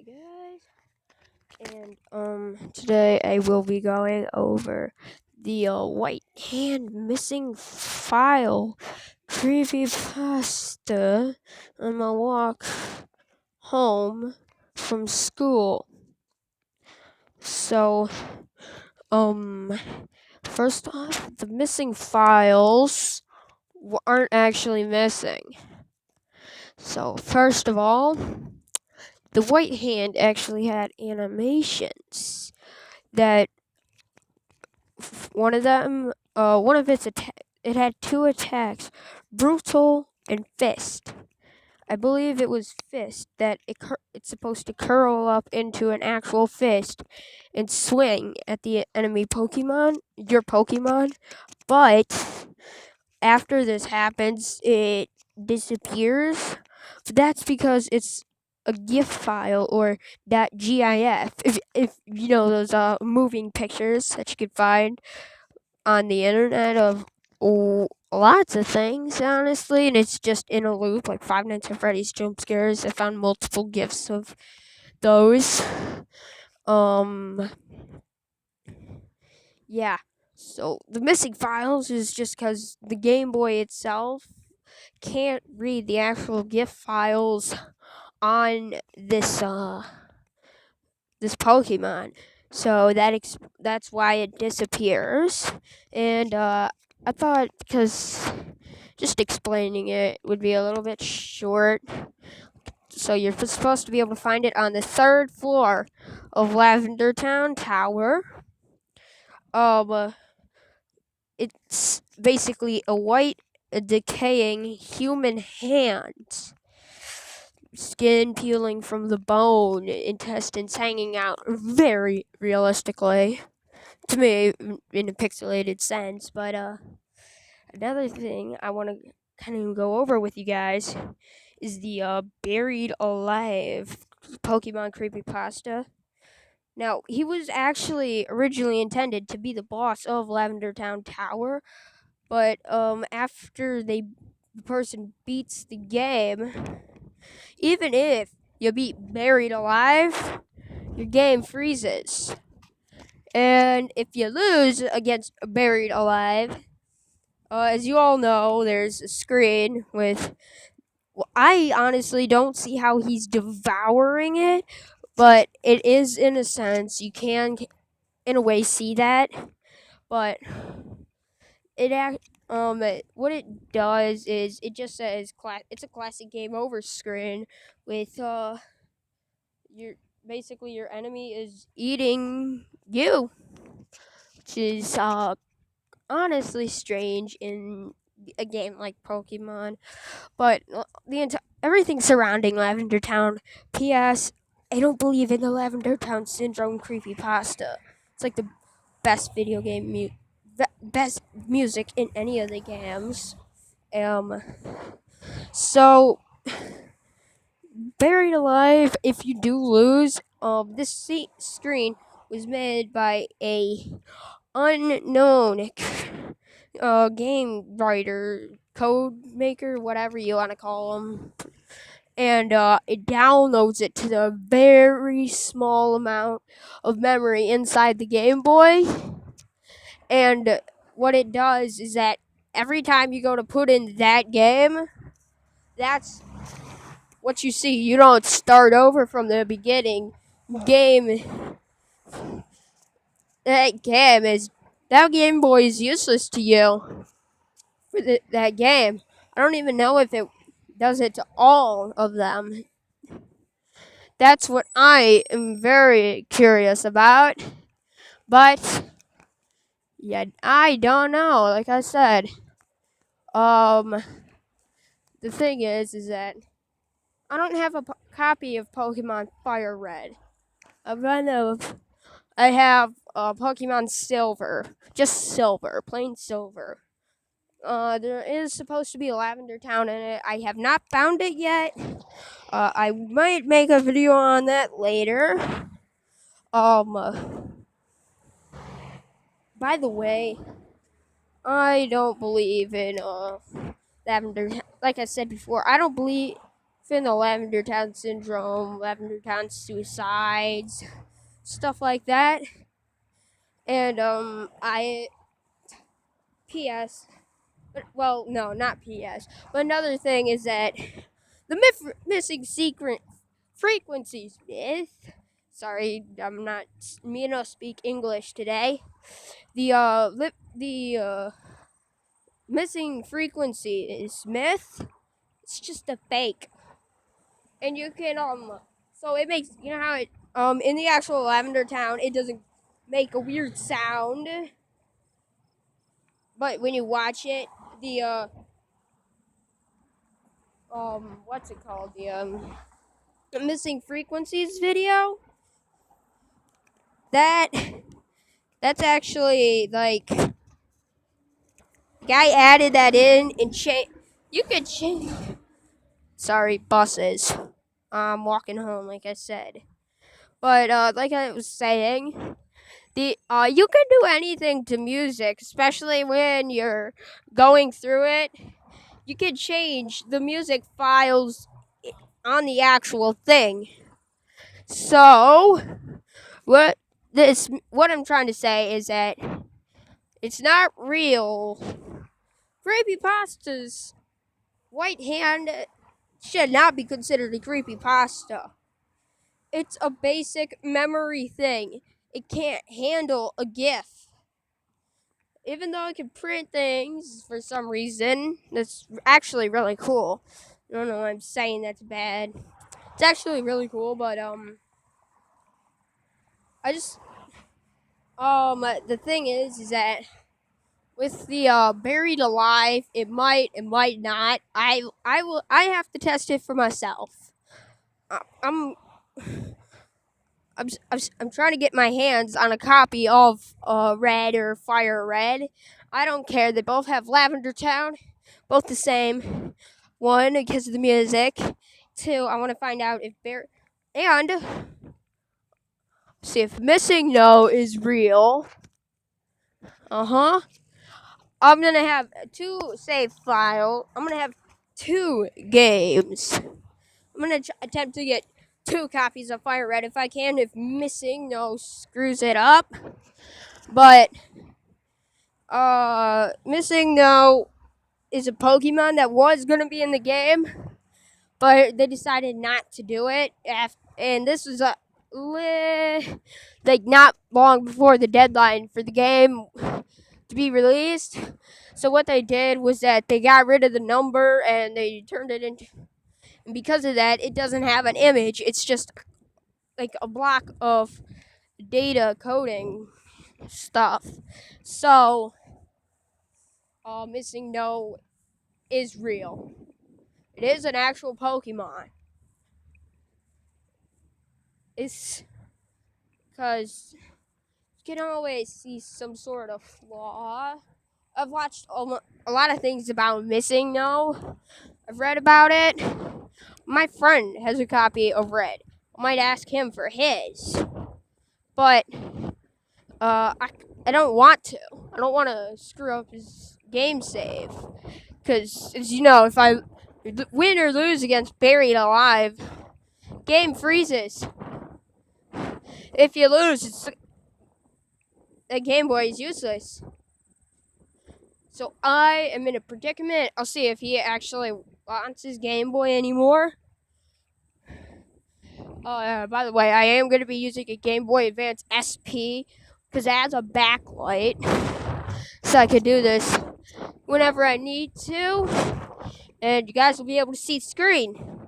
Hey guys, and today I will be going over the white hand missing file creepypasta on my walk home from school. So, um, first off, the missing files aren't actually missing. So, first of all, the white hand actually had animations that one of it had two attacks, brutal and fist. I believe it was fist that it's supposed to curl up into an actual fist and swing at the enemy Pokemon, your Pokemon. But after this happens, it disappears. That's because it's a GIF file or .gif. If you know those moving pictures that you could find on the internet of lots of things, honestly, and it's just in a loop, like Five Nights at Freddy's jump scares. I found multiple gifs of those. Um, yeah. So the missing files is just because the Game Boy itself can't read the actual GIF files on this Pokemon. So that's why it disappears. And I thought because just explaining it would be a little bit short. So you're supposed to be able to find it on the third floor of Lavender Town Tower. It's basically a decaying human hand, skin peeling from the bone, intestines hanging out very realistically to me in a pixelated sense. But another thing I want to kind of go over with you guys is the Buried Alive Pokemon creepypasta. Now, he was actually originally intended to be the boss of Lavender Town Tower, but after the person beats the game, even if you beat Buried Alive, your game freezes. And if you lose against Buried Alive, as you all know, there's a screen with. Well, I honestly don't see how he's devouring it, but it is in a sense. You can, in a way, see that, but what it does is it just says it's a classic game over screen with your basically your enemy is eating you, which is honestly strange in a game like Pokemon. But everything surrounding Lavender Town. P.S. I don't believe in the Lavender Town Syndrome creepypasta. It's like the best video game best music in any of the games. So Buried Alive. If you do lose, this screen was made by a unknown game writer, code maker, whatever you want to call them, and it downloads it to the very small amount of memory inside the Game Boy. And what it does is that every time you go to put in that game, that's what you see. You don't start over from the beginning. Game that Game Boy is useless to you for that game. I don't even know if it does it to all of them. That's what I am very curious about. But yeah, I don't know. Like I said, the thing is that I don't have a copy of Pokemon Fire Red. I have Pokemon Silver, just Silver, plain Silver. There is supposed to be a Lavender Town in it. I have not found it yet. I might make a video on that later. By the way, I don't believe in Lavender. Like I said before, I don't believe in the Lavender Town syndrome, Lavender Town suicides, stuff like that. And P.S. Well, no, not P.S. But another thing is that the missing secret frequencies myth. Sorry, I'm not. Me and us speak English today. The missing frequencies myth. It's just a fake, and you can So it makes how it in the actual Lavender Town it doesn't make a weird sound, but when you watch it, the what's it called the missing frequencies video that's actually like guy added that in and change. You could change. Sorry, buses. I'm walking home, like I said. But like I was saying, the you can do anything to music, especially when you're going through it. You can change the music files on the actual thing. So, what I'm trying to say is that it's not real. Creepypasta's white hand should not be considered a creepypasta. It's a basic memory thing. It can't handle a GIF. Even though it can print things for some reason, that's actually really cool. I don't know why I'm saying that's bad. It's actually really cool, but I just the thing is that with the buried alive, it might not. I have to test it for myself. I'm trying to get my hands on a copy of Red or Fire Red. I don't care. They both have Lavender Town, both the same. One, because of the music. Two, I want to find out if and see if Missing No is real. I'm gonna have two save files. I'm gonna have two games. I'm gonna attempt to get 2 copies of Fire Red if I can. If Missing No screws it up, but Missing No is a Pokemon that was gonna be in the game, but they decided not to do it. And this was like not long before the deadline for the game to be released. So what they did was that they got rid of the number and they turned it into. And because of that, it doesn't have an image. It's just like a block of data coding stuff. So, Missing No is real. It is an actual Pokemon. It's because you can always see some sort of flaw. I've watched a lot of things about Missing No. I've read about it. My friend has a copy of Red. I might ask him for his. But I don't want to. I don't want to screw up his game save. Because, as you know, if I win or lose against Buried Alive, game freezes. If you lose, the Game Boy is useless. So I am in a predicament. I'll see if he actually wants his Game Boy anymore. By the way, I am going to be using a Game Boy Advance SP because it has a backlight. So I can do this whenever I need to. And you guys will be able to see the screen.